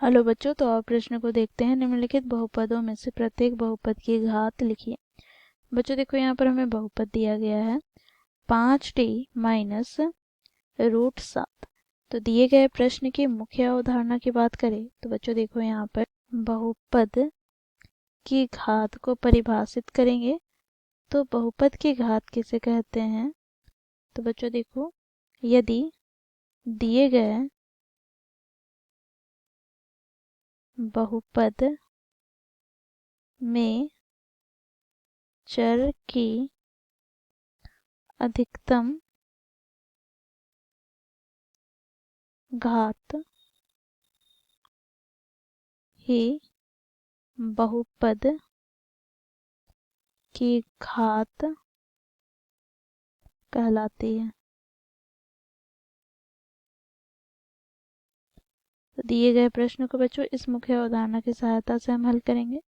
Hello बच्चों, तो आप प्रश्न को देखते हैं। निम्नलिखित बहुपदों में से प्रत्येक बहुपद की घात लिखिए। बच्चों देखो, यहाँ पर हमें बहुपद दिया गया है 5t माइनस √7। तो दिए गए प्रश्न की मुख्य अवधारणा की बात करें तो बच्चों देखो, यहाँ पर बहुपद की घात को परिभाषित करेंगे। तो बहुपद की घात किसे कहते हैं? तो बच्चों देखो, यदि दिए गए बहुपद में चर की अधिकतम घात ही बहुपद की घात कहलाती है। तो दिए गए प्रश्न को बच्चों इस मुख्य अवधारणा की सहायता से हम हल करेंगे।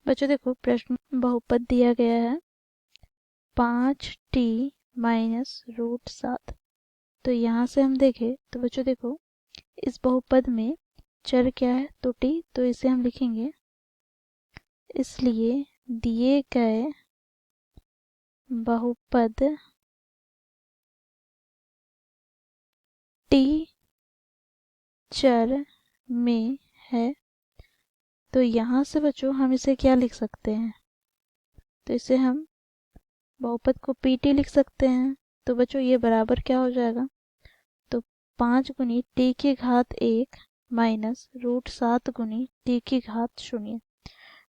बच्चों देखो, प्रश्न बहुपद दिया गया है 5t माइनस √7। तो यहाँ से हम देखें तो बच्चों देखो, इस बहुपद में चर क्या है? तो t, तो इसे हम लिखेंगे। इसलिए दिए गए बहुपद t चर में है। तो यहाँ से बच्चों हम इसे क्या लिख सकते हैं? तो इसे हम बहुपद को pt लिख सकते हैं। तो बच्चों ये बराबर क्या हो जाएगा? तो 5 गुनी t की घात 1 माइनस √7 गुनी t की घात 0।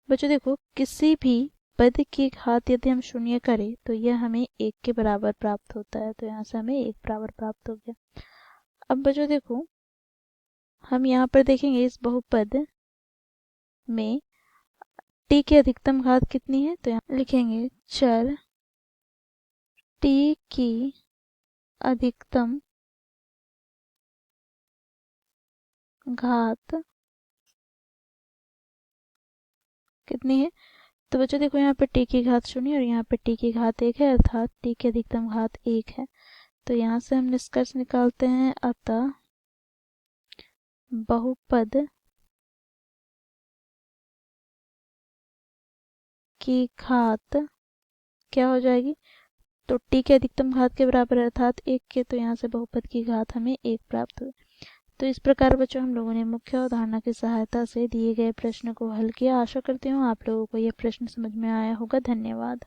बच्चों देखो, किसी भी पद की घात यदि हम 0 करें तो यह हमें 1 के बराबर प्राप्त होता है। तो यहाँ से हमें 1 बराबर प्राप्त हो गया। अब बच्चों देखो, हम यहाँ पर देखेंगे इस बहुपद में t की अधिकतम घात कितनी है? तो यहाँ लिखेंगे चर t की अधिकतम घात कितनी है? तो बच्चों देखो, यहाँ पे t की घात 0 और यहाँ पे t की घात 1 है, अर्थात t की अधिकतम घात 1 है। तो यहाँ से हम निष्कर्ष निकालते हैं, अतः बहुपद की घात क्या हो जाएगी? तो t के अधिकतम घात के बराबर अर्थात 1 के, तो यहाँ से बहुपद की घात हमें 1 प्राप्त हुई। तो इस प्रकार बच्चों हम लोगों ने मुख्य अवधारणा की सहायता से दिए गए प्रश्न को हल किया। आशा करती हूँ आप लोगों को यह प्रश्न समझ में आया होगा। धन्यवाद।